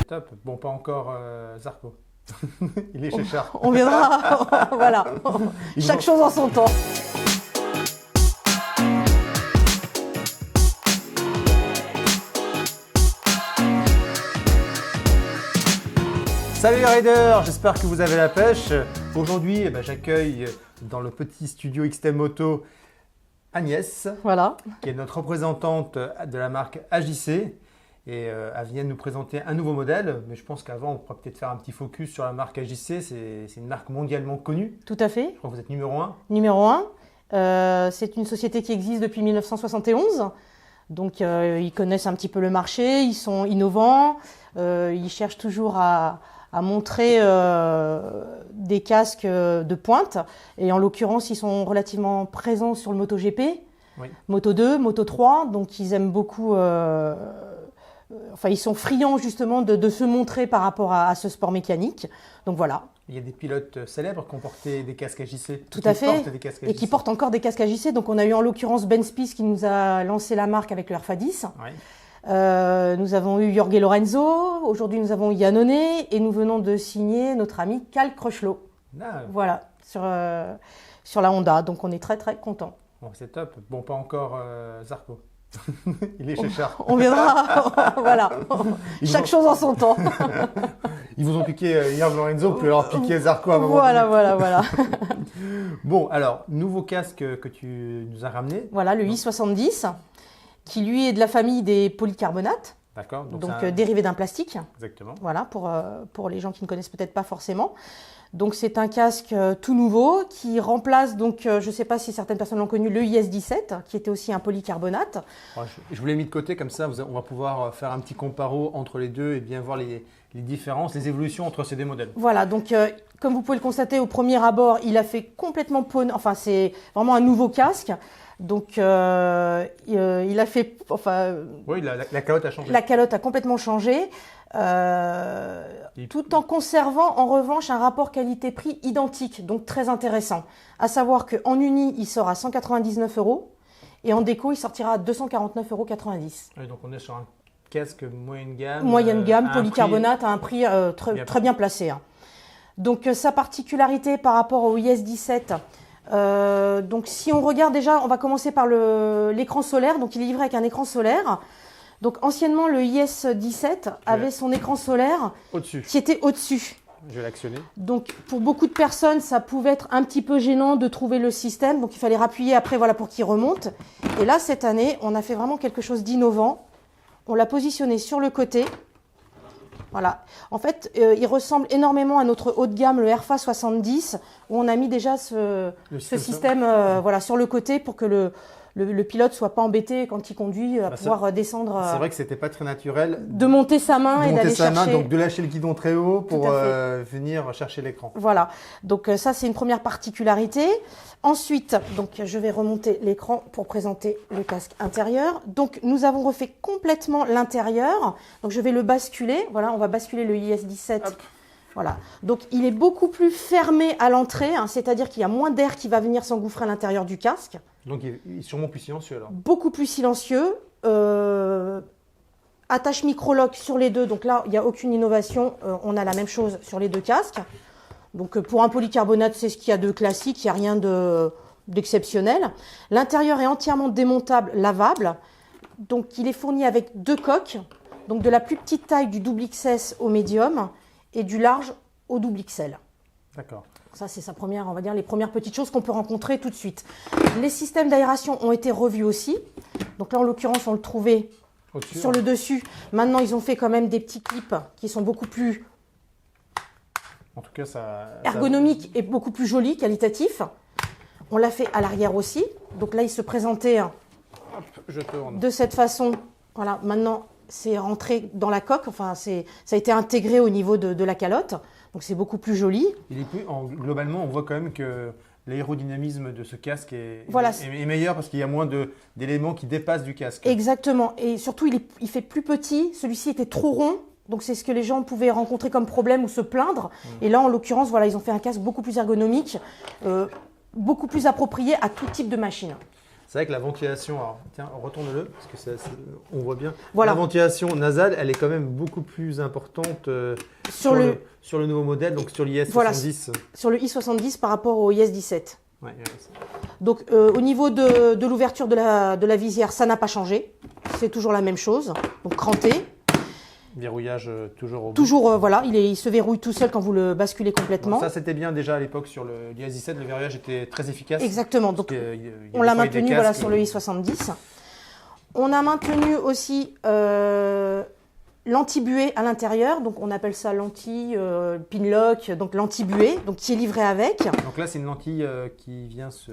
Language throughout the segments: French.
top. Bon, pas encore Zarco. Il est chez Char. On viendra, voilà. Chaque chose en son temps. Salut les riders, j'espère que vous avez la pêche. Aujourd'hui, j'accueille dans le petit studio XTM Moto Agnès, Voilà. qui est notre représentante de la marque AJC. Et elle vient de nous présenter un nouveau modèle. Mais je pense qu'avant, on pourra peut-être faire un petit focus sur la marque AJC. C'est une marque mondialement connue. Tout à fait. Je crois que vous êtes numéro 1. Numéro 1, c'est une société qui existe depuis 1971. Donc, ils connaissent un petit peu le marché, ils sont innovants, ils cherchent toujours à montrer des casques de pointe. Et en l'occurrence, ils sont relativement présents sur le MotoGP, Oui. Moto 2, Moto 3. Donc, ils aiment beaucoup... ils sont friands justement de se montrer par rapport à ce sport mécanique. Donc, voilà. Il y a des pilotes célèbres qui ont porté des casques AJC. Tout à fait. Des casques Et qui AJC. portent encore des casques AJC. Donc, on a eu en l'occurrence Ben Spies qui nous a lancé la marque avec le RFA10. Oui. Nous avons eu Jorge Lorenzo, aujourd'hui nous avons Iannone et nous venons de signer notre ami Cal Crutchlow. Ah, Voilà, sur la Honda. Donc on est très très contents. bon, c'est top. Bon, pas encore Zarco. Il est chez Char. On viendra, voilà. Chaque chose en son temps. Ils vous ont piqué Jorge Lorenzo, puis leur piquer Zarco à un moment Voilà, donné. voilà. Bon, alors, nouveau casque que tu nous as ramené. Voilà, le I70, qui lui est de la famille des polycarbonates, D'accord. donc c'est un- dérivé d'un plastique. Exactement. Voilà, pour les gens qui ne connaissent peut-être pas forcément. Donc c'est un casque tout nouveau qui remplace, donc je ne sais pas si certaines personnes l'ont connu, le IS17, qui était aussi un polycarbonate. Ouais, je vous l'ai mis de côté, comme ça, on va pouvoir faire un petit comparo entre les deux et bien voir les différences, les évolutions entre ces deux modèles. Voilà, donc comme vous pouvez le constater au premier abord, il a fait complètement peau, enfin c'est vraiment un nouveau casque. Donc il a fait, Oui, la calotte a changé. la calotte a complètement changé, tout en conservant en revanche un rapport qualité-prix identique, donc très intéressant. À savoir qu'en uni, il sort à 199 € et en déco, il sortira à 249,90 €. Oui, donc on est sur un casque moyenne gamme. Moyenne gamme, à un polycarbonate à un prix très bien placé. Hein. Donc sa particularité par rapport au IS17, donc si on regarde déjà, on va commencer par l'écran solaire. Donc il est livré avec un écran solaire. Donc anciennement le IS17 avait son écran solaire Au-dessus. qui était au-dessus. Je vais l'actionner. Donc pour beaucoup de personnes, ça pouvait être un petit peu gênant de trouver le système. Donc il fallait rappuyer après voilà, pour qu'il remonte. Et là cette année, on a fait vraiment quelque chose d'innovant. On l'a positionné sur le côté. Voilà. En fait, il ressemble énormément à notre haut de gamme, le RFA 70, où on a mis déjà ce système voilà, sur le côté pour que le pilote soit pas embêté quand il conduit à pouvoir descendre. C'est vrai que c'était pas très naturel. De monter sa main et d'aller chercher. Donc de lâcher le guidon très haut pour venir chercher l'écran. Voilà. Donc ça, c'est une première particularité. Ensuite, donc je vais remonter l'écran pour présenter le casque intérieur. Donc nous avons refait complètement l'intérieur. Donc je vais le basculer. Voilà, on va basculer le IS17. Hop. Voilà. Donc il est beaucoup plus fermé à l'entrée, hein, c'est-à-dire qu'il y a moins d'air qui va venir s'engouffrer à l'intérieur du casque. Donc il est sûrement plus silencieux alors. Beaucoup plus silencieux. Attache micro-lock sur les deux. Donc là, il n'y a aucune innovation. On a la même chose sur les deux casques. Donc pour un polycarbonate, c'est ce qu'il y a de classique, il n'y a rien d'exceptionnel. L'intérieur est entièrement démontable, lavable. Donc il est fourni avec deux coques, donc de la plus petite taille du double XS au médium et du large au double XL. D'accord. Ça c'est sa première, on va dire, les premières petites choses qu'on peut rencontrer tout de suite. Les systèmes d'aération ont été revus aussi. Donc là en l'occurrence on le trouvait Au-dessus, sur le dessus. Maintenant ils ont fait quand même des petits clips qui sont beaucoup plus en tout cas, ergonomique et beaucoup plus joli, qualitatif. On l'a fait à l'arrière aussi. Donc là, il se présentait je tourne. de cette façon. Voilà, maintenant, c'est rentré dans la coque. Enfin, ça a été intégré au niveau de la calotte. Donc c'est beaucoup plus joli. Globalement, on voit quand même que l'aérodynamisme de ce casque est meilleur parce qu'il y a moins d'éléments qui dépassent du casque. Exactement. Et surtout, il fait plus petit. Celui-ci était trop rond. Donc c'est ce que les gens pouvaient rencontrer comme problème ou se plaindre. Et là, en l'occurrence, voilà, ils ont fait un casque beaucoup plus ergonomique, beaucoup plus approprié à tout type de machine. C'est vrai que la ventilation, alors, tiens, retourne-le, parce que on voit bien. Voilà. La ventilation nasale, elle est quand même beaucoup plus importante sur le nouveau modèle, donc sur l'IS 70. Voilà, sur le i70 par rapport au IS 17. Ouais, donc au niveau de l'ouverture de la visière, ça n'a pas changé. C'est toujours la même chose. Donc cranté. Verrouillage toujours au bout. Toujours, voilà, il se verrouille tout seul quand vous le basculez complètement. Bon, ça, c'était bien déjà à l'époque sur l'IS 17, le verrouillage était très efficace. Exactement, donc on l'a maintenu voilà, sur le i70. On a maintenu aussi l'anti-buée à l'intérieur, donc on appelle ça l'anti-pinlock, donc l'anti-buée, donc qui est livré avec. Donc là, c'est une lentille qui vient se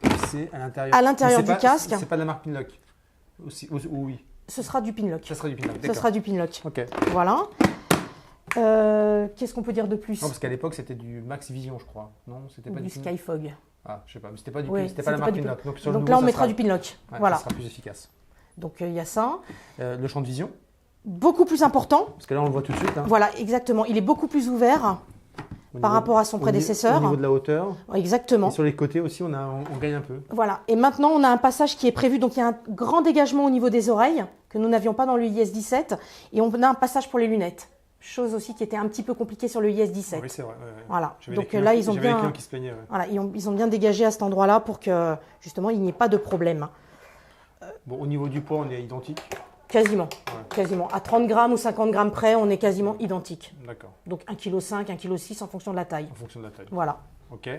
glisser à l'intérieur. À l'intérieur du casque. C'est pas de la marque Pinlock oui. Ce sera du Pinlock. Ça sera du Pinlock, Ce sera du Pinlock. Ok. Voilà. Qu'est-ce qu'on peut dire de plus? Non, parce qu'à l'époque, c'était du Max Vision, je crois. Non, c'était pas du Skyfog. Ah, je sais pas, mais c'était pas du oui, c'était pas la marque Pinlock. Donc là, on mettra du Pinlock. Ouais, voilà. Ça sera plus efficace. Donc il y a ça. Le champ de vision. Beaucoup plus important. Parce que là, on le voit tout de suite. Hein. Voilà, exactement. Il est beaucoup plus ouvert par rapport à son prédécesseur. Au niveau de la hauteur. Exactement. Et sur les côtés aussi, on gagne un peu. Voilà. Et maintenant, on a un passage qui est prévu. Donc, il y a un grand dégagement au niveau des oreilles que nous n'avions pas dans le IS 17. Et on a un passage pour les lunettes. Chose aussi qui était un petit peu compliquée sur le IS 17. Oui, c'est vrai. Voilà. Donc là, ils ont bien. Qui se plaignaient, Voilà, ils ont bien dégagé à cet endroit-là pour que justement il n'y ait pas de problème. Bon, au niveau du poids, on est identique. Quasiment. Quasiment. À 30 grammes ou 50 grammes près, on est quasiment identique. D'accord. Donc 1,5 kg, 1,6 kg en fonction de la taille. En fonction de la taille. Voilà. Ok.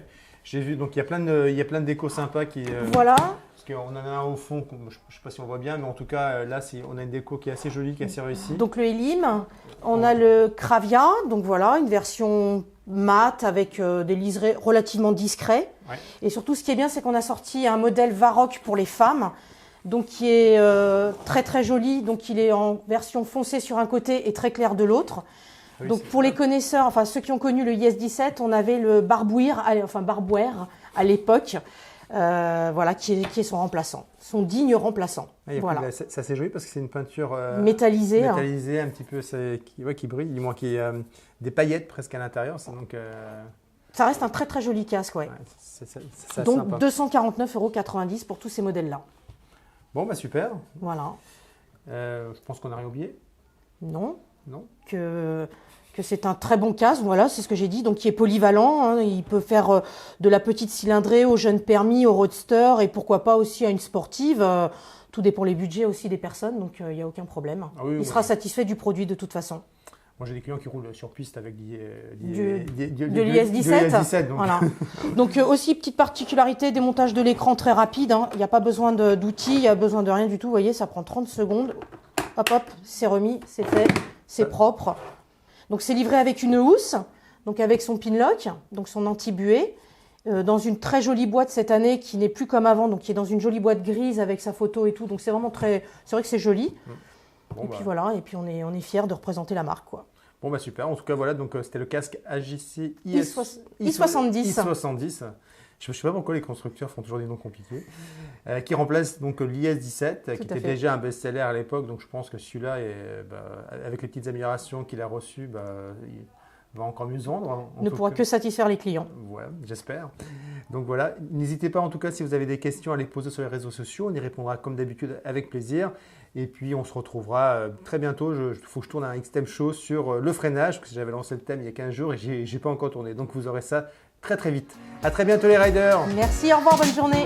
J'ai vu, donc il y a plein de décos sympas qui. Voilà. Parce qu'on en a un au fond, je ne sais pas si on voit bien, mais en tout cas là, on a une déco qui est assez jolie, qui est assez réussie. Donc le Elim, on a le Cravia, donc voilà, une version mat avec des liserés relativement discrets. Ouais. Et surtout, ce qui est bien, c'est qu'on a sorti un modèle Varrock pour les femmes. Donc qui est très très joli, donc il est en version foncée sur un côté et très clair de l'autre. Oui, donc pour les connaisseurs, enfin ceux qui ont connu le IS 17, on avait le Barbware à l'époque, voilà, qui est son remplaçant, son digne remplaçant. Voilà. Ça c'est joli parce que c'est une peinture métallisée, un petit peu, qui brille, du moins qui des paillettes presque à l'intérieur. Donc ça reste un très très joli casque, ouais. Donc 249,90 € pour tous ces modèles-là. Bon, bah super. Voilà. Je pense qu'on n'a rien oublié. Non. Que c'est un très bon casque, voilà, c'est ce que j'ai dit, donc qui est polyvalent. Hein, il peut faire de la petite cylindrée au jeune permis, au roadster et pourquoi pas aussi à une sportive. Tout dépend les budgets aussi des personnes, donc il n'y a aucun problème. Ah oui, il sera satisfait du produit de toute façon. Moi, j'ai des clients qui roulent sur piste avec de l'IS 17. Donc, voilà. Donc aussi, petite particularité, démontage de l'écran très rapide. Hein. Il n'y a pas besoin d'outils, il n'y a besoin de rien du tout. Vous voyez, ça prend 30 secondes. Hop, hop, c'est remis, c'est fait, c'est propre. Donc c'est livré avec une housse, donc avec son pinlock, donc son anti-buée, dans une très jolie boîte cette année qui n'est plus comme avant, donc qui est dans une jolie boîte grise avec sa photo et tout. Donc c'est vraiment très, c'est vrai que c'est joli. Bon, et puis voilà, et puis on est fiers de représenter la marque, quoi. Bon bah super, en tout cas voilà, donc c'était le casque AJC i70. Je ne sais pas pourquoi les constructeurs font toujours des noms compliqués, qui remplace donc l'IS 17, qui était déjà un best-seller à l'époque, donc je pense que celui-là, avec les petites améliorations qu'il a reçues, il va encore mieux se vendre. Ne pourra que satisfaire les clients. Ouais, j'espère. Donc voilà, n'hésitez pas en tout cas si vous avez des questions à les poser sur les réseaux sociaux, on y répondra comme d'habitude avec plaisir. Et puis on se retrouvera très bientôt. Il faut que je tourne un X-Theme Show sur le freinage, parce que j'avais lancé le thème il y a 15 jours et j'ai pas encore tourné. Donc vous aurez ça très très vite. À très bientôt les riders. Merci, au revoir, bonne journée.